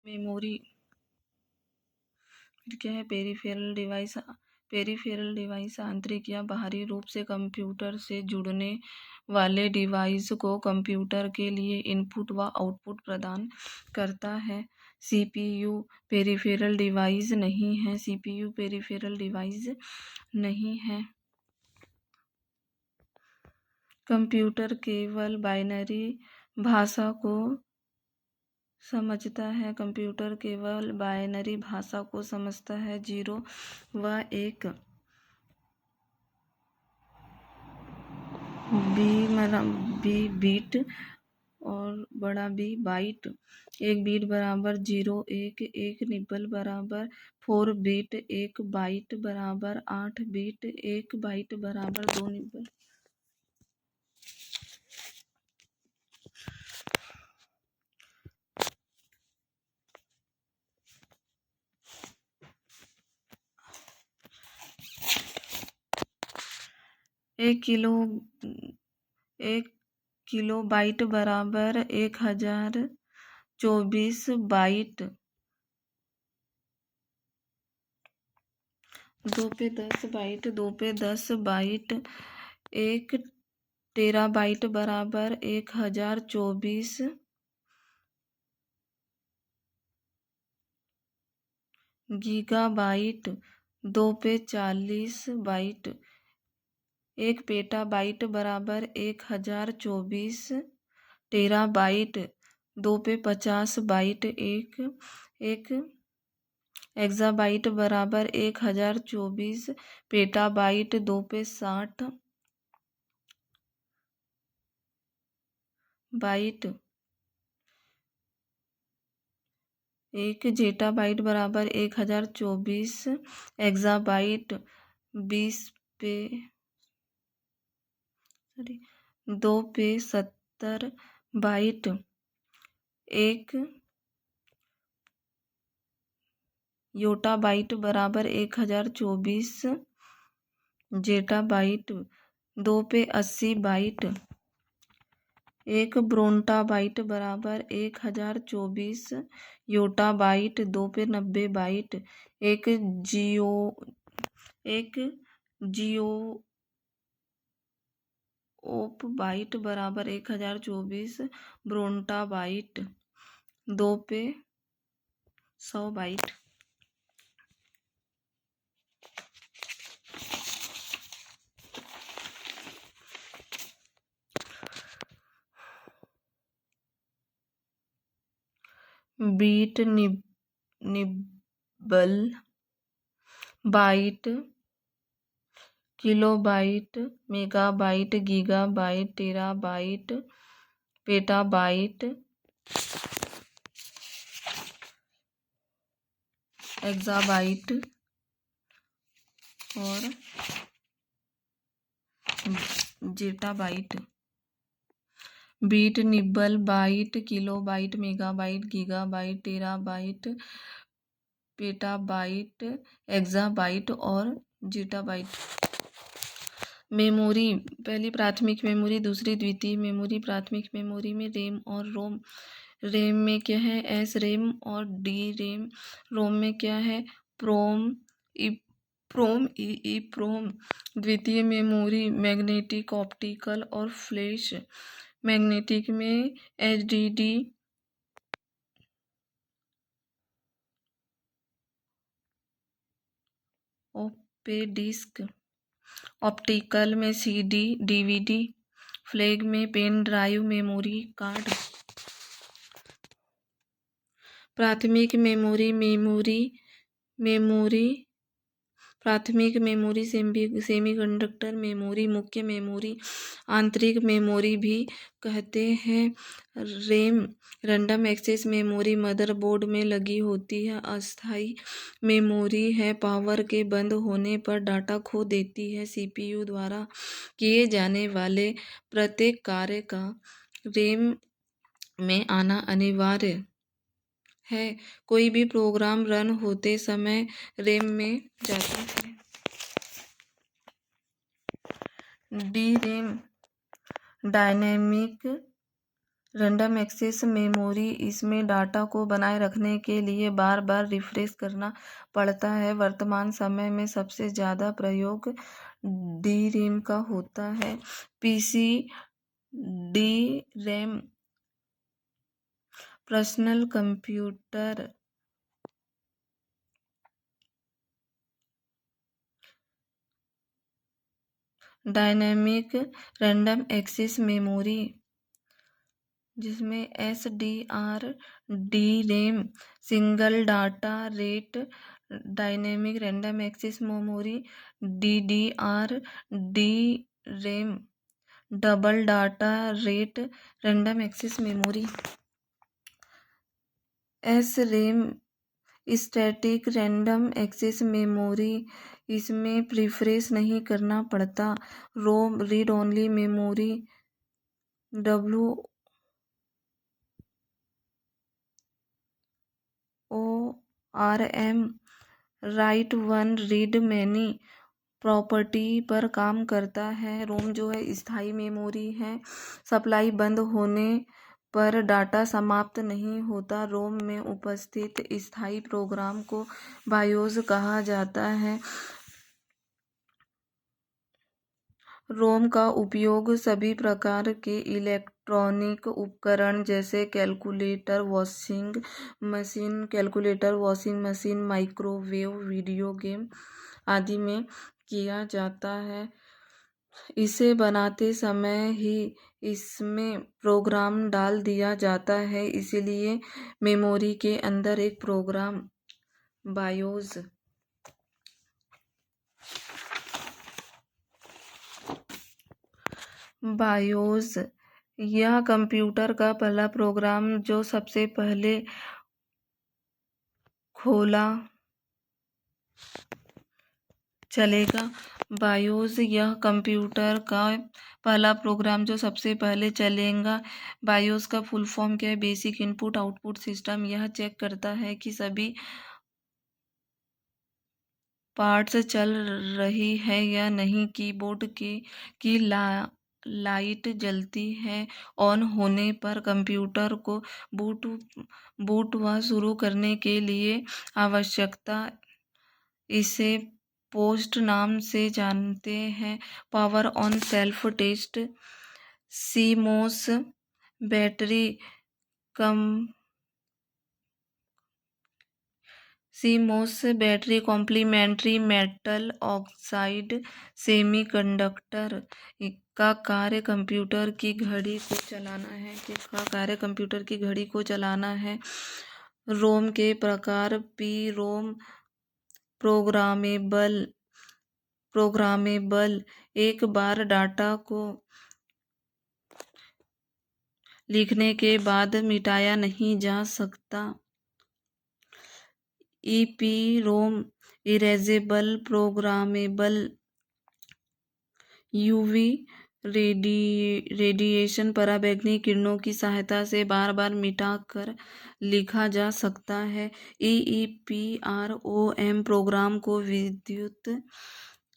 Memory फिर क्या है? पेरिफेरल डिवाइस आंतरिक या बाहरी रूप से कंप्यूटर से जुड़ने वाले डिवाइस को कंप्यूटर के लिए इनपुट व आउटपुट प्रदान करता है। सीपीयू पेरिफेरल डिवाइस नहीं है। सीपीयू पेरिफेरल डिवाइस नहीं है। कंप्यूटर केवल बाइनरी भाषा को समझता है। कंप्यूटर केवल बाइनरी भाषा को समझता है। 0 व 1 बी बीट और बड़ा बी बाइट। 1 बीट बराबर 0 1 1 निब्बल बराबर 4 बीट। 1 बाइट बराबर 8 बीट। 1 बाइट बराबर 2 निब्बल। एक किलो बाइट बराबर 1024 बाइट। 2 पे 10 बाइट। 2 पे 10 बाइट। 1 टेराबाइट बराबर 1024 गीगाबाइट। 2 पे 40 बाइट। 1 पेटाबाइट बराबर 1024 टेराबाइट। 2 पे 50 बाइट। 1 एक्साबाइट बराबर 1024 पेटाबाइट। 2 पे 60 बाइट। 1 जेटाबाइट बराबर 1024 एक्साबाइट। 2 पे 70 बाइट। 1 योटाबाइट बराबर 1024 जेटाबाइट। 2 पे 80 बाइट। 1 ब्रोंटाबाइट बराबर 1024 योटाबाइट। 2 पे 90 बाइट। 1 जिओप बाइट बराबर 1024 ब्रोंटाबाइट। 2 पे 100 byte. Bit nibble byte kilobyte megabyte gigabyte terabyte petabyte exabyte और zettabyte. Bit nibble byte kilobyte megabyte gigabyte terabyte petabyte exabyte और जेटाबाइट। मेमोरी पहली प्राथमिक मेमोरी, दूसरी द्वितीय मेमोरी। प्राथमिक मेमोरी में रैम और रोम। रैम में क्या है? एस रैम और डी रैम। रोम में क्या है? PROM E PROM. द्वितीय मेमोरी मैग्नेटिक, ऑप्टिकल और फ्लैश। मैग्नेटिक में HDD, ओपे डिस्क। ऑप्टिकल में CD DVD। फ्लैग में पेन ड्राइव मेमोरी कार्ड। प्राथमिक मेमोरी प्राथमिक मेमोरी सेमीकंडक्टर मेमोरी। मुख्य मेमोरी आंतरिक मेमोरी भी कहते हैं। RAM random access memory motherboard में लगी होती है। अस्थायी मेमोरी है, पावर के बंद होने पर डाटा खो देती है। CPU द्वारा किए जाने वाले प्रत्येक कार्य का रैम में आना अनिवार्य है। कोई भी प्रोग्राम रन होते समय रैम में जाता है। D RAM dynamic random access memory, इसमें डाटा को बनाए रखने के लिए बार बार रिफ्रेश करना पड़ता है। वर्तमान समय में सबसे ज़्यादा प्रयोग DRAM का होता है। PC DRAM personal computer dynamic random access memory, जिसमें SDR, single data rate dynamic random access memory, DDR, double data rate random access memory, SRAM, static random access memory, इसमें प्रीफ्रेश नहीं करना पड़ता। ROM read only memory, WORM, write one read many property पर काम करता है। रोम जो है स्थायी मेमोरी है। सप्लाई बंद होने पर डाटा समाप्त नहीं होता। रोम में उपस्थित स्थायी प्रोग्राम को बायोस कहा जाता है। रोम का उपयोग सभी प्रकार के इलेक्ट्रॉनिक उपकरण जैसे calculator, washing machine, microwave, video game आदि में किया जाता है। इसे बनाते समय ही इसमें प्रोग्राम डाल दिया जाता है, इसलिए मेमोरी के अंदर एक प्रोग्राम बायोस यह कंप्यूटर का पहला प्रोग्राम जो सबसे पहले खोला चलेगा। बायोस यह कंप्यूटर का पहला प्रोग्राम जो सबसे पहले चलेगा। बायोस का फुल फॉर्म क्या है? Basic input output system. यह चेक करता है कि सभी पार्ट्स चल रही है या नहीं। कीबोर्ड की लाइट जलती है। ऑन होने पर कंप्यूटर को बूट व शुरू करने के लिए आवश्यकता इसे पोस्ट नाम से जानते हैं। Power on self test, CMOS battery कम CMOS battery complementary metal oxide semiconductor का कार्य कंप्यूटर की घड़ी को चलाना है। रोम के प्रकार पी रोम प्रोग्रामेबल, एक बार डाटा को लिखने के बाद मिटाया नहीं जा सकता। EPROM erasable, programmable, UV radiation पराबैंगनी किरणों की सहायता से बार बार मिटा कर लिखा जा सकता है। EEPROM प्रोग्राम को विद्युत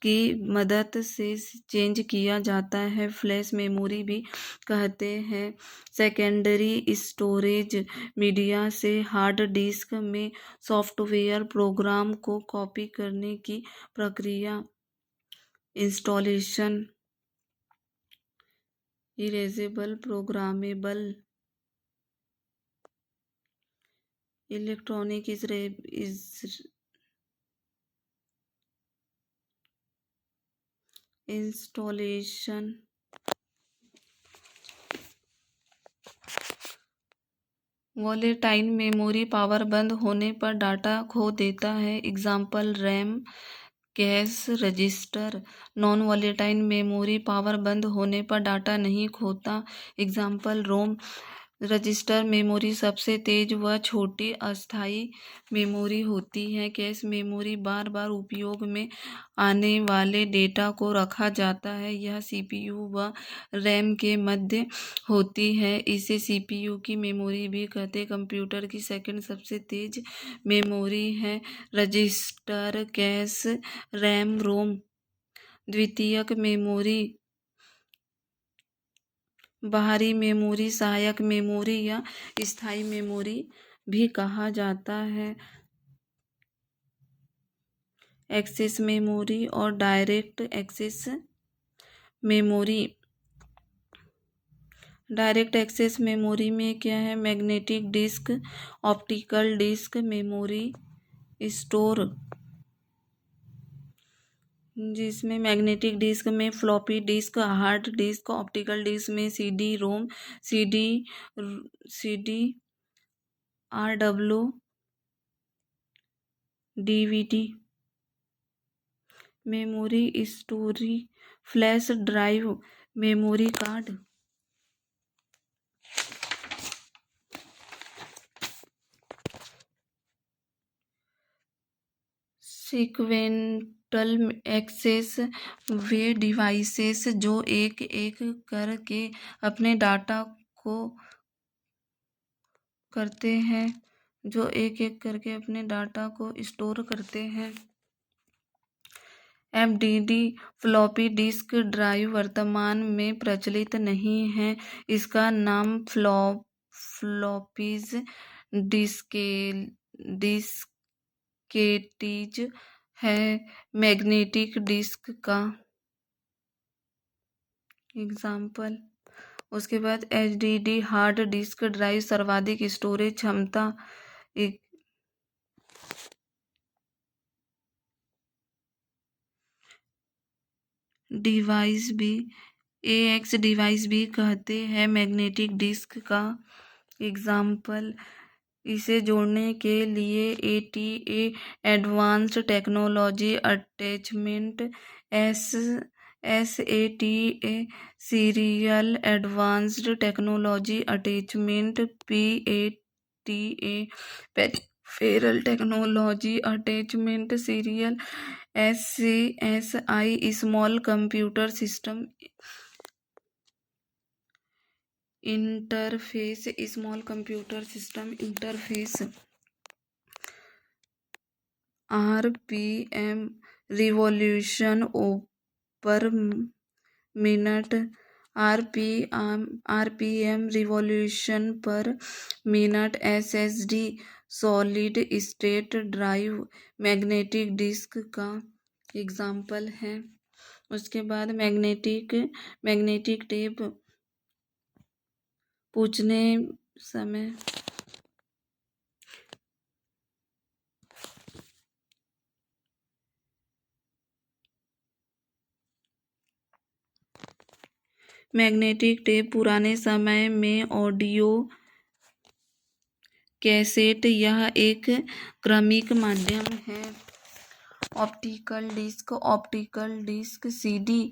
की मदद से चेंज किया जाता है। फ्लैश मेमोरी भी कहते हैं। सेकेंडरी स्टोरेज, मीडिया से हार्ड डिस्क में सॉफ्टवेयर प्रोग्राम को कॉपी करने की प्रक्रिया। Installation, erasable, programmable, electronic installation. Volatile memory power बंद होने पर डाटा खो देता है। Example RAM, cash register. Non volatile memory power बंद होने पर डाटा नहीं खोता। एग्जाम्पल रोम। रजिस्टर मेमोरी सबसे तेज व छोटी अस्थायी मेमोरी होती है। कैश मेमोरी बार बार उपयोग में आने वाले डेटा को रखा जाता है। यह CPU व रैम के मध्य होती है। इसे CPU की मेमोरी भी कहते हैं। कंप्यूटर की सेकंड सबसे तेज मेमोरी है रजिस्टर, कैश, रैम, रोम। द्वितीयक मेमोरी बाहरी मेमोरी सहायक मेमोरी या स्थायी मेमोरी भी कहा जाता है। एक्सेस मेमोरी और direct access memory. Direct access memory में क्या है? Magnetic disk, optical disk memory store, जिसमें मैग्नेटिक डिस्क में floppy disk, hard disk, optical disk में CD ROM, CD CD RW, DVD memory story, flash drive, memory card. Sequential access वे devices जो एक एक करके अपने डाटा को करते हैं, जो एक एक करके अपने डाटा को स्टोर करते हैं। एफडीडी फ्लॉपी डिस्क ड्राइव वर्तमान में प्रचलित नहीं है। इसका नाम फ्लॉपीज डिस्केटीज है। मैग्नेटिक डिस्क का एग्जाम्पल। उसके बाद एचडीडी हार्ड डिस्क ड्राइव सर्वाधिक स्टोरेज क्षमता डिवाइस भी एएक्स डिवाइस भी कहते हैं मैग्नेटिक डिस्क का एग्जाम्पल। इसे जोड़ने के लिए ATA advanced technology attachment, SATA serial advanced technology attachment, PATA peripheral technology attachment serial, SCSI small computer system interface, small computer system interface, RPM revolution per minute, RPM revolution per minute, SSD solid state drive magnetic disk का example है। उसके बाद magnetic tape पूछने समय magnetic tape पुराने समय में audio cassette यह एक क्रमिक माध्यम है। Optical disc CD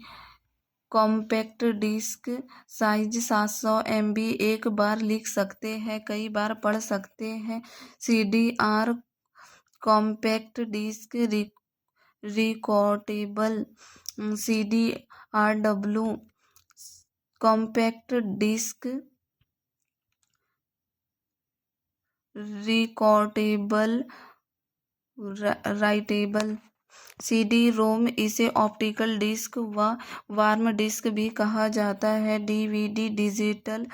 compact disc size 700 MB एक बार लिख सकते हैं, कई बार पढ़ सकते हैं। CDR compact disc recordable, CDRW compact disc recordable writable. CD ROM इसे ऑप्टिकल डिस्क व वार्म डिस्क भी कहा जाता है। डीवीडी डिजिटल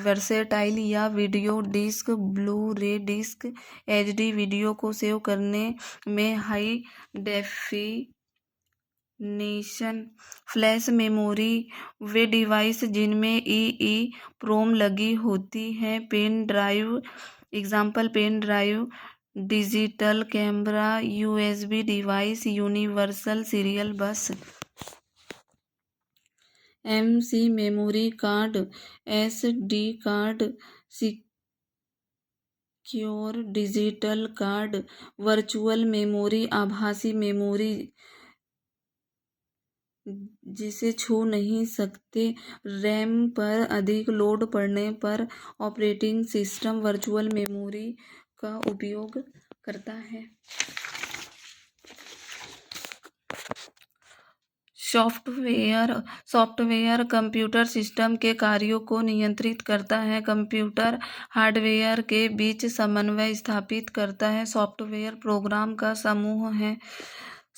वर्सेटाइल या video disc, Blu-ray disc HD video को सेव करने में हाई डेफिनेशन। फ्लैश मेमोरी वे डिवाइस जिनमें ईईप्रोम लगी होती है। Pen drive example, pen drive, digital camera, USB device, universal serial bus. MC memory card, SD card, secure digital card, virtual memory आभासी memory जिसे छू नहीं सकते। रैम पर अधिक लोड पड़ने पर ऑपरेटिंग सिस्टम वर्चुअल मेमोरी का उपयोग करता है। सॉफ्टवेयर कंप्यूटर सिस्टम के कार्यों को नियंत्रित करता है, कंप्यूटर हार्डवेयर के बीच समन्वय स्थापित करता है। सॉफ्टवेयर प्रोग्राम का समूह है।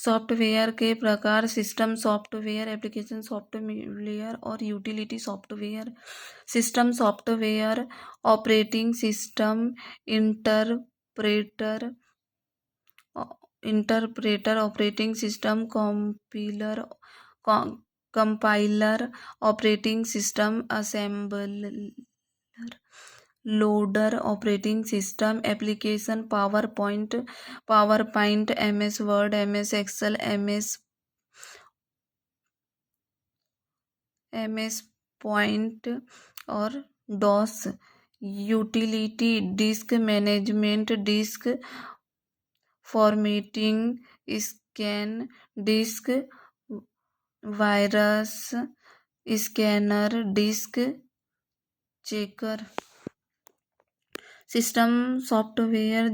सॉफ्टवेयर के प्रकार सिस्टम सॉफ्टवेयर, एप्लीकेशन सॉफ्टवेयर और utility software. System software operating system, interpreter interpreter operating system, compiler operating system, assembler, loader operating system, application power point, MS word, MS excel, MS point और DOS. Utility disk management, disk formatting, scan disk, virus scanner, disk checker. System software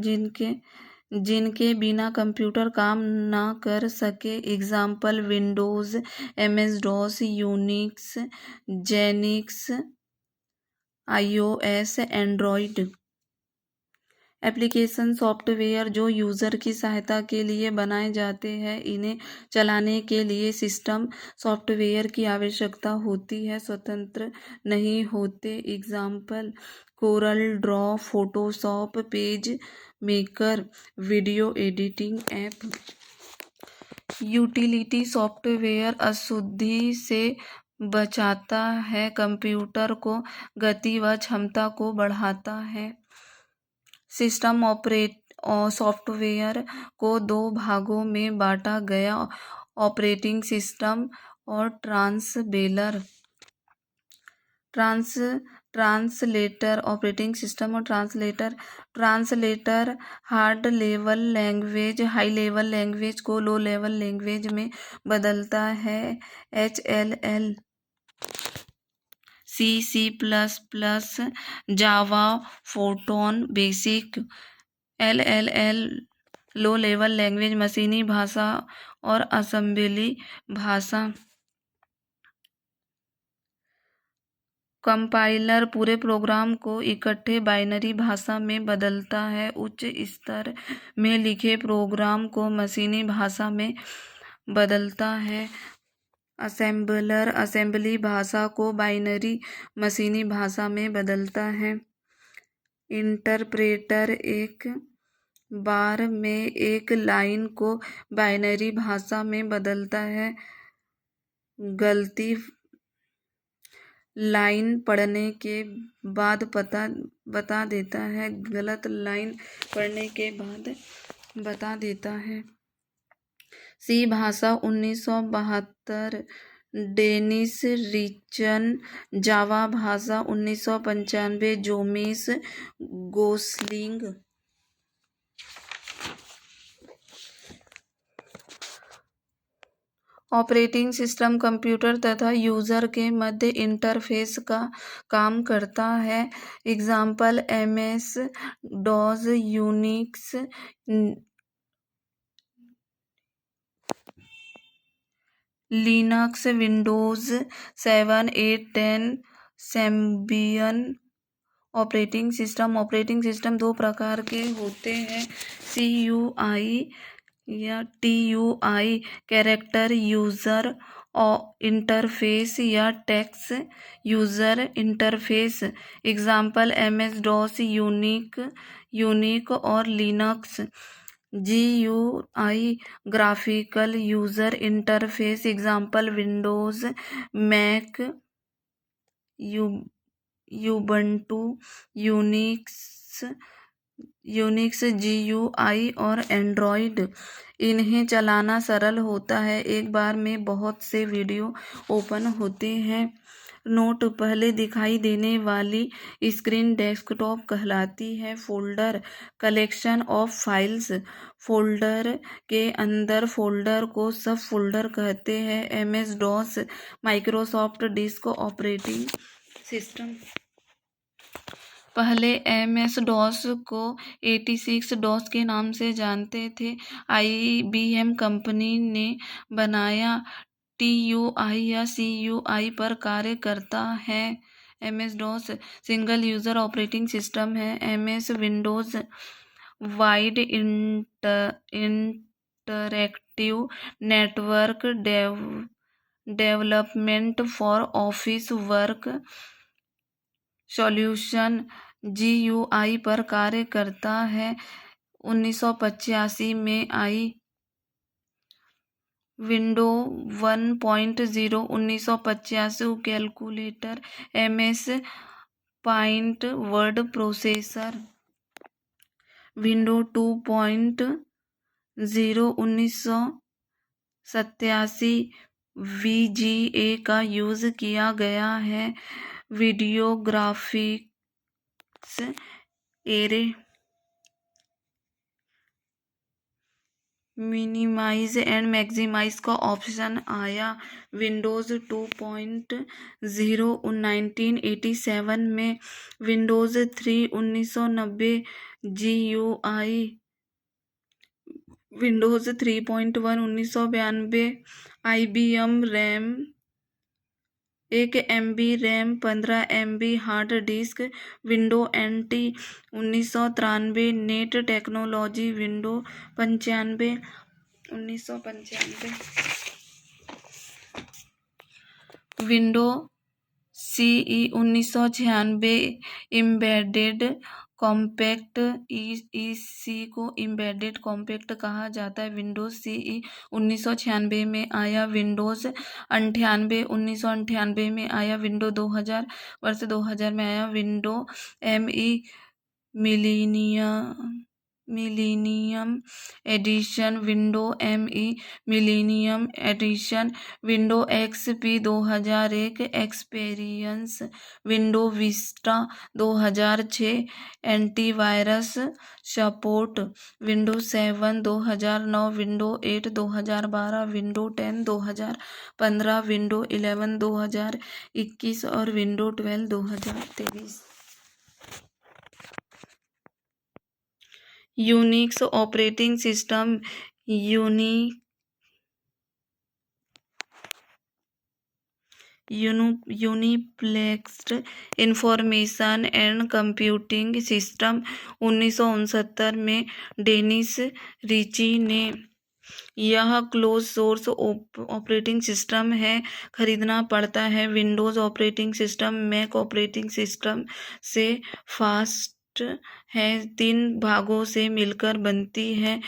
जिनके बिना computer काम ना कर सके, example Windows, MS DOS, Unix, Xenix, iOS, Android. Application software जो user की सहायता के लिए बनाए जाते हैं, इन्हें चलाने के लिए सिस्टम सॉफ्टवेयर की आवश्यकता होती है, स्वतंत्र नहीं होते। Example coral draw, Photoshop, page maker, video editing app. Utility software अशुद्धि से बचाता है, कंप्यूटर को गति व क्षमता को बढ़ाता है। सिस्टम सॉफ्टवेयर को दो भागों में बांटा गया, ऑपरेटिंग सिस्टम और ट्रांसलेटर। ऑपरेटिंग सिस्टम और translator hard level language, high level language को लो लेवल लैंग्वेज में बदलता है। HLL, C++, Java, Fortran, basic. LLL low level language, मशीनी भाषा और असेंबली भाषा। कंपाइलर पूरे प्रोग्राम को इकट्ठे बाइनरी भाषा में बदलता है, उच्च स्तर में लिखे प्रोग्राम को मशीनी भाषा में बदलता है। असेंबलर असेंबली भाषा को बाइनरी मशीनी भाषा में बदलता है। इंटरप्रेटर एक बार में एक लाइन को बाइनरी भाषा में बदलता है। गलती लाइन पढ़ने के बाद बता देता है, गलत लाइन पढ़ने के बाद बता देता है। सी भाषा 1972, डेनिस रिचन। जावा भाषा 1995, James Gosling. Operating system computer तथा यूजर के मध्य इंटरफेस का काम करता है। Example MS DOS, Unix, Linux, Windows 7, 8, 10, Symbian. Operating system दो प्रकार के होते हैं, CUI या TUI, कैरेक्टर यूजर इंटरफेस या text user interface. Example MS DOS, Unix और Linux. GUI graphical user interface. Example Windows, Mac, Ubuntu, Unix GUI और Android. इन्हें चलाना सरल होता है, एक बार में बहुत से विंडो ओपन होते हैं। नोट: पहले दिखाई देने वाली स्क्रीन डेस्कटॉप कहलाती है। Folder collection of files, folder के अंदर फोल्डर को सब फोल्डर कहते हैं। MS DOS Microsoft disk operating system. पहले MS डॉस को 86 डॉस के नाम से जानते थे, IBM कंपनी ने बनाया। TUI या CUI पर कार्य करता है। MS DOS single user operating system है। MS Windows wide interactive network development for office work solution GUI पर कार्य करता है। 1985 में आई window 1.0 1985 calculator MS point word processor window 2.0 1987 VGA का यूज़ किया गया है। Video graphics array minimize and maximize का ऑप्शन आया। विंडोज़ 2.0 1987 में Windows 3 1990 GUI Windows 3.1 1992 IBM RAM 1 MB RAM 15 MB hard disk window NT 1993 net technology window 95 1995 window CE 1996 embedded compact EC को embedded compact कहा जाता है। विंडोज़ CE 1996 में आया। Windows 98 1998 में आया। विंडो 2000 वर्ष 2000 में आया। Window ME millennium edition window ME millennium edition window XP 2001 experience window Vista 2006 antivirus support window 7 2009 window 8 2012 window 10 2015 window 11 2021 और window 12 2023। Unix operating system uniplexed information and computing system 1969 में Dennis Ritchie ने यह close source operating system है खरीदना पड़ता है। Windows operating system Mac operating system से fast है। 3 भागों से मिलकर बनती है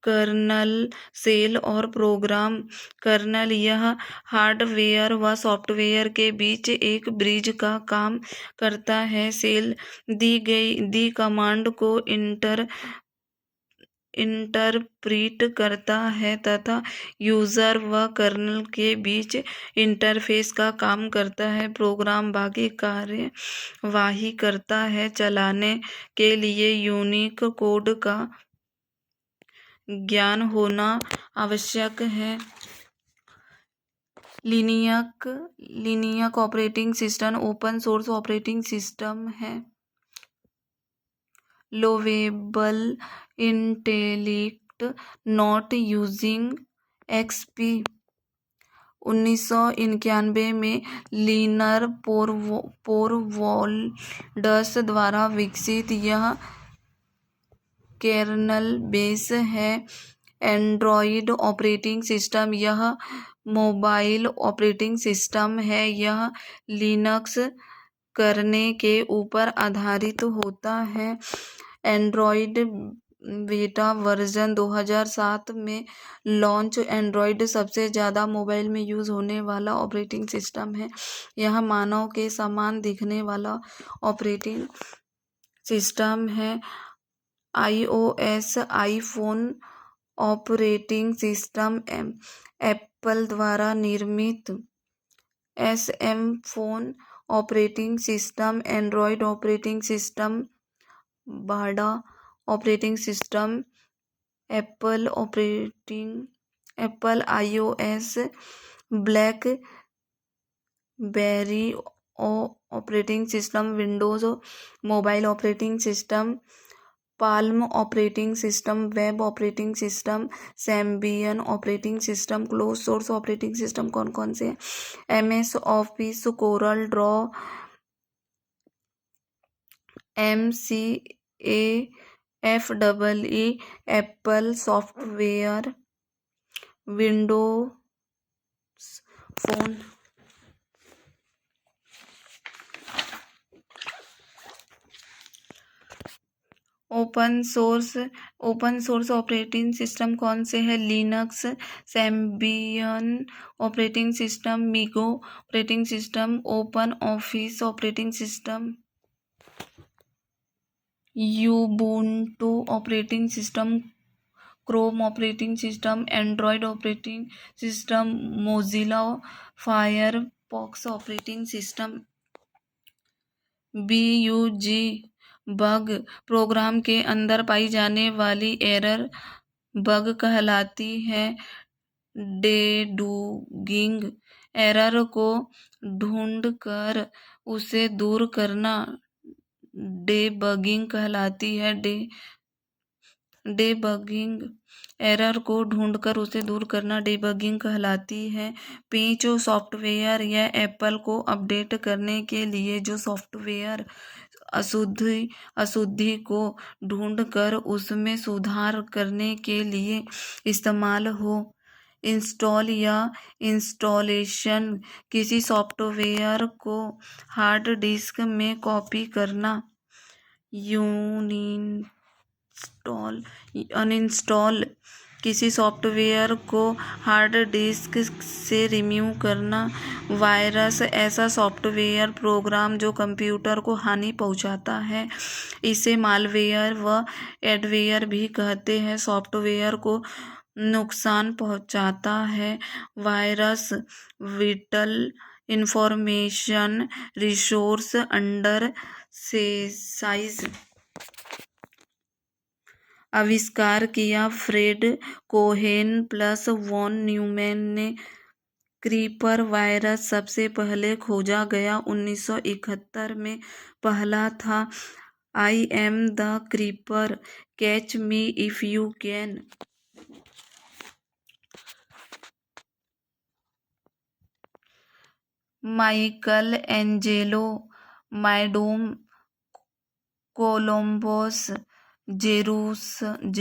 कर्नल सेल और प्रोग्राम कर्नल। यह हार्डवेयर व सॉफ्टवेयर के बीच एक ब्रिज का काम करता है। सेल दी कमांड को इंटरप्रीट करता है तथा यूज़र व कर्नल के बीच इंटरफेस का काम करता है। प्रोग्राम बाकी कार्यवाही करता है। चलाने के लिए यूनिक कोड का ज्ञान होना आवश्यक है। Linux operating system open source operating system है। Lovable intellect not using XP 1991 में लीनर पोरवोल्डस द्वारा विकसित यह कर्नेल बेस है। एंड्रॉयड ऑपरेटिंग सिस्टम यह मोबाइल ऑपरेटिंग सिस्टम है। यह लिनक्स करने के ऊपर आधारित होता है। एंड्रॉयड बेटा वर्जन 2007 में लॉन्च। एंड्रॉयड सबसे ज़्यादा मोबाइल में यूज़ होने वाला ऑपरेटिंग सिस्टम है। यह मानव के समान दिखने वाला ऑपरेटिंग सिस्टम है। iOS iPhone operating system Apple द्वारा निर्मित। SM phone operating system Android operating system Bada operating system Apple iOS BlackBerry operating system Windows mobile operating system Palm operating system web operating system Symbian operating system close source operating system कौन कौन से हैं? MS office Corel draw MCA FEE Apple software Windows phone. Open source operating system कौन से हैं? Linux, Symbian operating system, MeeGo operating system, open office operating system, Ubuntu operating system, Chrome operating system, Android operating system, Mozilla Firefox operating system. BUG bug program के अंदर पाई जाने वाली error bug कहलाती है। डेबगिंग error को ढूंढकर उसे दूर करना डेबगिंग कहलाती है। डेबगिंग एरर को ढूंढकर उसे दूर करना डेबगिंग कहलाती है। पैच सॉफ्टवेयर या एप्पल को अपडेट करने के लिए जो सॉफ्टवेयर अशुद्धि को ढूंढकर उसमें सुधार करने के लिए इस्तेमाल हो। इंस्टॉल या इंस्टॉलेशन किसी सॉफ्टवेयर को हार्ड डिस्क में कॉपी करना। अनइंस्टॉल किसी सॉफ्टवेयर को हार्ड डिस्क से रिमूव करना। वायरस ऐसा सॉफ्टवेयर प्रोग्राम जो कंप्यूटर को हानि पहुंचाता है। इसे मालवेयर व एडवेयर भी कहते हैं। सॉफ्टवेयर को नुकसान पहुंचाता है। Virus vital information resource under size आविष्कार किया। Fred Cohen plus von Neumann ने। क्रीपर वायरस सबसे पहले खोजा गया 1971 में। पहला था I am the Creeper, catch me if you can. Michelangelo, मैडोम Columbus, Jerusalem,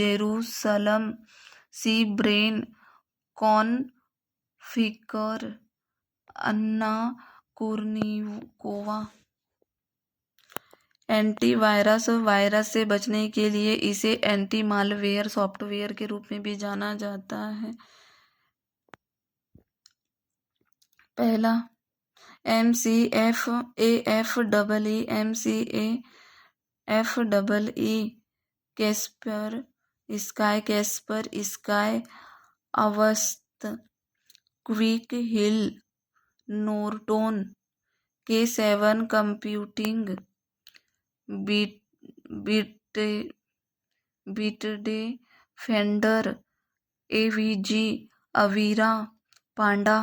C brain Conficker, Anna Kournikova. Antivirus virus से बचने के लिए इसे एंटी मालवेयर सॉफ्टवेयर के रूप में भी जाना जाता है। पहला MCAFEE, MCAFEE Kaspersky, Avast, quick heal, Norton, K7 computing, Bitdefender, AVG, Avira, Panda,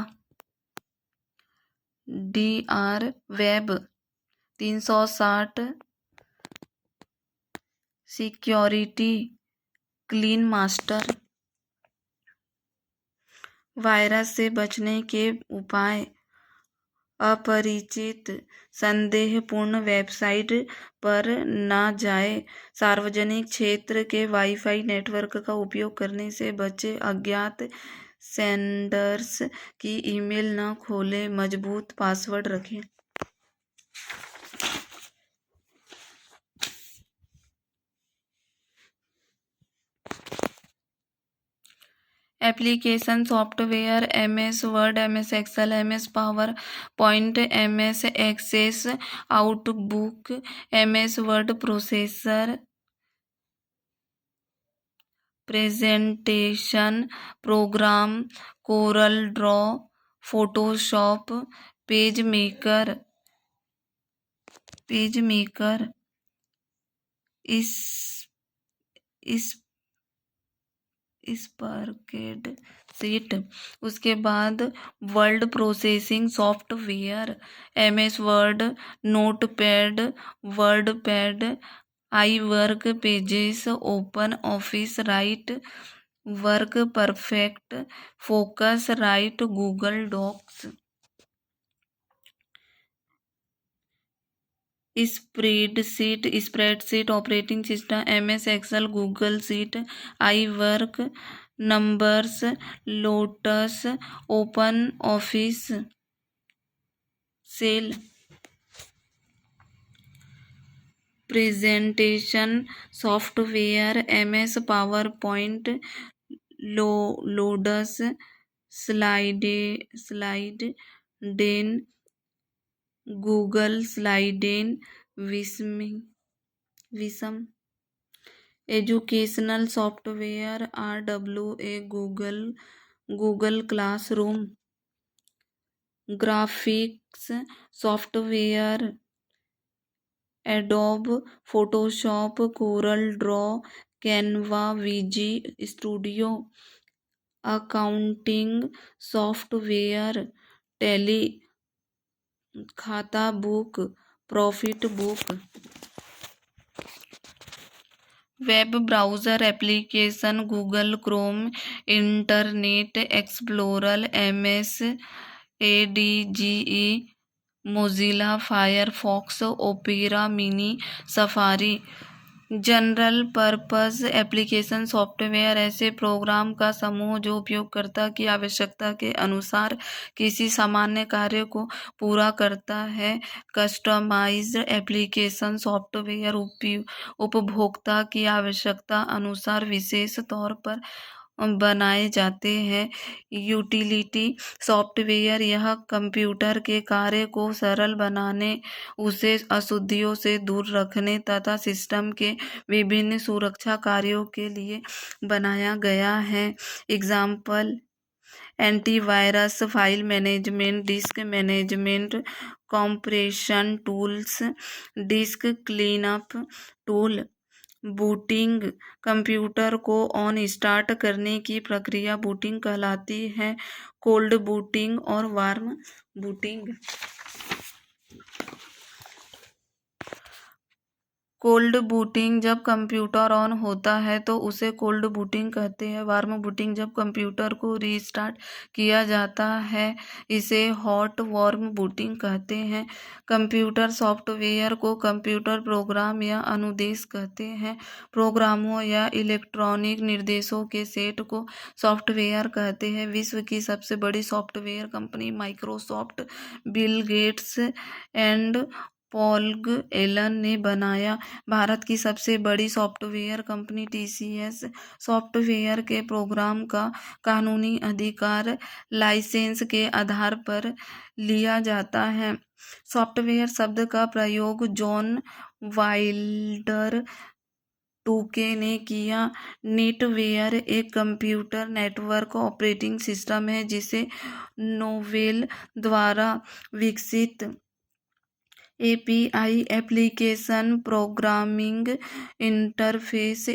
DR web 360, security, clean master. Virus से बचने के उपाय। अपरिचित संदेहपूर्ण वेबसाइट पर न जाएं। सार्वजनिक क्षेत्र के वाईफाई नेटवर्क का उपयोग करने से बचें। अज्ञात सेंडर्स की ईमेल न खोलें। मजबूत पासवर्ड रखें। Application software MS word, MS Excel, MS power point, MS access, Outlook, MS word processor, presentation program, Corel draw, Photoshop, page maker, इस स्प्रेड शीट। उसके बाद word processing software, MS word, notepad, wordpad, I work, pages, open office, write, work perfect, focus write, Google docs. Spreadsheet operating system, MS Excel, Google sheet, iWork, numbers, Lotus, open office, cell, presentation software, MS power point, Lotus, slide Dane, Google slides, विसम educational software, RWA, Google classroom, graphics software, Adobe Photoshop, Corel draw, Canva, VG studio, accounting software, Tally, Khata book, profit book, web browser application, Google Chrome, Internet Explorer, MS ADGE, Mozilla Firefox, Opera mini, Safari. General purpose application software ऐसे program का समूह जो उपयोगकर्ता की आवश्यकता के अनुसार किसी सामान्य कार्य को पूरा करता है। कस्टमाइज्ड एप्लीकेशन सॉफ्टवेयर उपभोक्ता की आवश्यकता अनुसार विशेष तौर पर बनाए जाते हैं। यूटिलिटी सॉफ्टवेयर यह कंप्यूटर के कार्य को सरल बनाने, उसे अशुद्धियों से दूर रखने तथा सिस्टम के विभिन्न सुरक्षा कार्यों के लिए बनाया गया है। Example antivirus, file management, disc management, compression tools, disc cleanup tool. Booting computer को ऑन स्टार्ट करने की प्रक्रिया बूटिंग कहलाती है। कोल्ड बूटिंग और वार्म बूटिंग। कोल्ड बूटिंग जब कंप्यूटर ऑन होता है तो उसे कोल्ड बूटिंग कहते हैं। वार्म बूटिंग जब कंप्यूटर को रीस्टार्ट किया जाता है इसे हॉट वार्म बूटिंग कहते हैं। कंप्यूटर सॉफ्टवेयर को कंप्यूटर प्रोग्राम या अनुदेश कहते हैं। प्रोग्रामों या इलेक्ट्रॉनिक निर्देशों के सेट को सॉफ्टवेयर कहते हैं। विश्व की सबसे बड़ी software company Microsoft Bill Gates and Paul Allen ने बनाया। भारत की सबसे बड़ी सॉफ्टवेयर कंपनी TCS सॉफ्टवेयर के प्रोग्राम का कानूनी अधिकार लाइसेंस के आधार पर लिया जाता है। सॉफ्टवेयर शब्द का प्रयोग जॉन वाइल्डर टूके ने किया। नेटवेयर एक कंप्यूटर नेटवर्क ऑपरेटिंग सिस्टम है जिसे नोवेल द्वारा विकसित API एप्लीकेशन प्रोग्रामिंग इंटरफेस